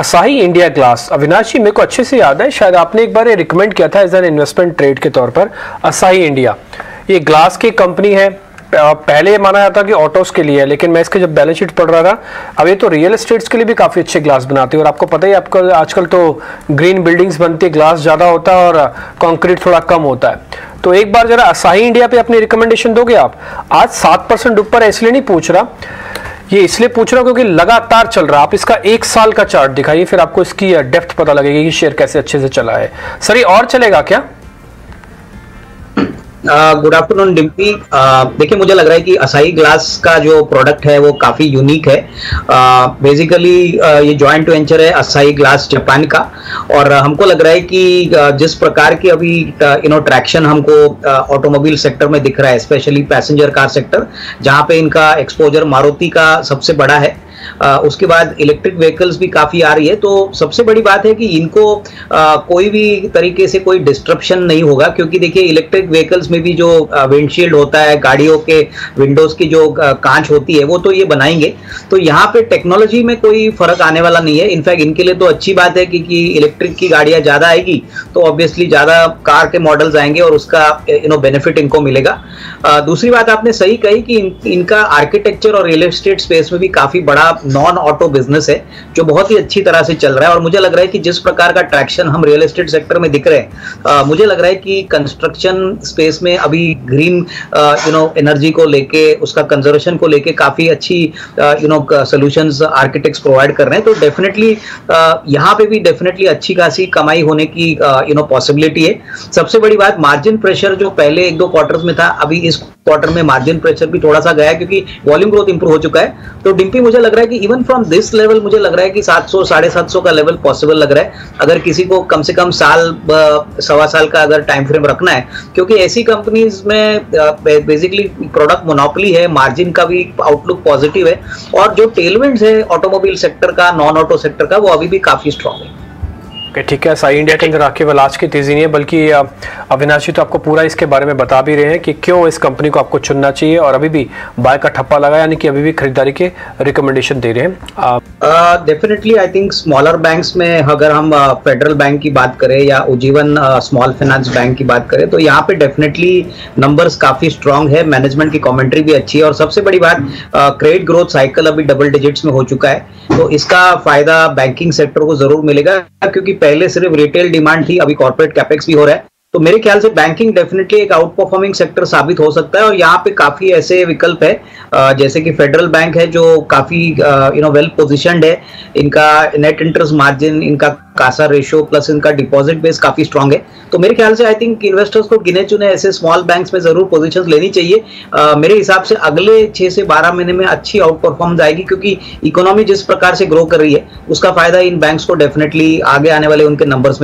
Asahi India glass. Avinash जी, मेरे को अच्छे से याद है, शायद आपने एक बार ये रिकमेंड किया था एज एन इन्वेस्टमेंट ट्रेड के तौर पर। असाही इंडिया ये ग्लास की कंपनी है। पहले माना जाता कि ऑटोस के लिए है, लेकिन मैं इसके जब बैलेंस शीट पढ़ रहा था, अब ये तो रियल एस्टेट्स के लिए भी काफी अच्छे ग्लास बनाते हैं। और आपको पता ही, आपका आजकल तो ग्रीन बिल्डिंग्स बनती है, ग्लास ज्यादा होता है और कंक्रीट थोड़ा कम होता है। तो एक बार जरा असाही इंडिया पे अपनी रिकमेंडेशन दोगे आप। आज 7% ऊपर है, इसलिए नहीं पूछ रहा, ये इसलिए पूछ रहा हूं क्योंकि लगातार चल रहा है। आप इसका 1 साल का चार्ट दिखाइए, फिर आपको इसकी डेप्थ पता लगेगी कि शेयर कैसे अच्छे से चला है। सर, ये और चलेगा क्या? Good afternoon Dimpy. देखिए, मुझे लग रहा है कि असाही ग्लास का जो प्रोडक्ट है वो काफी यूनिक है। बेसिकली ये जॉइंट वेंचर है असाही ग्लास जापान का, और हमको लग रहा है कि जिस प्रकार की अभी ट्रैक्शन हमको ऑटोमोबाइल सेक्टर में दिख रहा है, स्पेशली पैसेंजर कार सेक्टर, जहां पे इनका एक्सपोजर मारुति का सबसे बड़ा है, उसके बाद इलेक्ट्रिक व्हीकल्स भी काफी आ रही है। तो सबसे बड़ी बात है कि इनको कोई भी तरीके से कोई डिस्ट्रप्शन नहीं होगा, क्योंकि देखिए इलेक्ट्रिक व्हीकल्स में भी जो विंडशील्ड होता है, गाड़ियों के विंडोज की जो कांच होती है, वो तो ये बनाएंगे। तो यहाँ पे टेक्नोलॉजी में कोई फर्क आने वाला नहीं है। इनफैक्ट इनके लिए तो अच्छी बात है कि इलेक्ट्रिक की गाड़ियां ज्यादा आएगी तो ऑब्वियसली ज्यादा कार के मॉडल्स आएंगे और उसका बेनिफिट इनको मिलेगा। दूसरी बात आपने सही कही कि इनका आर्किटेक्चर और रियल एस्टेट स्पेस में भी काफी बड़ा नॉन ऑटो बिजनेस है, जो बहुत ही अच्छी तरह से चल रहा है। और मुझे लग रहा है कि जिस प्रकार का ट्रैक्शन हम रियल एस्टेट सेक्टर में दिख रहे हैं, मुझे लग रहा है कि कंस्ट्रक्शन स्पेस में अभी ग्रीन एनर्जी को लेके, उसका कंजर्वेशन को लेके काफी अच्छी सॉल्यूशंस आर्किटेक्ट्स प्रोवाइड कर रहे हैं। तो डेफिनेटली यहाँ पे भी डेफिनेटली अच्छी खासी कमाई होने की पॉसिबिलिटी है। सबसे बड़ी बात, मार्जिन प्रेशर जो पहले 1-2 क्वार्टर्स में था, अभी इस क्वार्टर में मार्जिन प्रेशर भी थोड़ा सा गया है क्योंकि वॉल्यूम ग्रोथ इंप्रूव हो चुका है। तो डिम्पी, मुझे लग रहा है कि इवन फ्रॉम दिस लेवल मुझे लग रहा है कि 700-750 का लेवल पॉसिबल लग रहा है, अगर किसी को कम से कम साल सवा साल का अगर टाइम फ्रेम रखना है, क्योंकि ऐसी कंपनीज में बेसिकली प्रोडक्ट मोनोपोली है, मार्जिन का भी आउटलुक पॉजिटिव है, और जो टेलविंड्स है ऑटोमोबाइल सेक्टर का, नॉन ऑटो सेक्टर का, वो अभी भी काफी स्ट्रॉन्ग है। ठीक है, असाही इंडिया के अंदर केवल आज की तेजी नहीं है, बल्कि अविनाश जी तो आपको पूरा इसके बारे में बता भी रहे हैं कि क्यों इस कंपनी को आपको चुनना चाहिए, और अभी भी बाय का ठप्पा लगा, यानी कि अभी भी खरीदारी के रिकमेंडेशन दे रहे हैं। Definitely I think smaller banks में अगर हम फेडरल बैंक की बात करें या उज्जीवन स्मॉल फाइनेंस बैंक की बात करें, तो यहाँ पे डेफिनेटली नंबर्स काफी स्ट्रांग है, मैनेजमेंट की कमेंट्री भी अच्छी है, और सबसे बड़ी बात, क्रेडिट ग्रोथ साइकिल अभी डबल डिजिट्स में हो चुका है। तो इसका फायदा बैंकिंग सेक्टर को जरूर मिलेगा, क्योंकि पहले सिर्फ रिटेल डिमांड थी, अभी कॉर्पोरेट कैपेक्स भी हो रहा है। तो मेरे ख्याल से बैंकिंग डेफिनेटली एक आउट परफॉर्मिंग सेक्टर साबित हो सकता है। और यहाँ पे काफी ऐसे विकल्प है, जैसे कि फेडरल बैंक है जो काफी वेल पोजिशनड है, इनका नेट इंटरेस्ट मार्जिन, इनका कासा रेशियो प्लस इनका डिपॉजिट बेस काफी स्ट्रांग है। तो मेरे ख्याल से आई थिंक इन्वेस्टर्स को गिने चुने ऐसे स्मॉल बैंक्स में जरूर पोजीशंस लेनी चाहिए। मेरे हिसाब से अगले 6 से 12 महीने में अच्छी आउट परफॉर्म जाएगी, क्योंकि इकोनॉमी जिस प्रकार से ग्रो कर रही है उसका फायदा इन बैंक्स को डेफिनेटली आगे आने वाले उनके नंबर्स में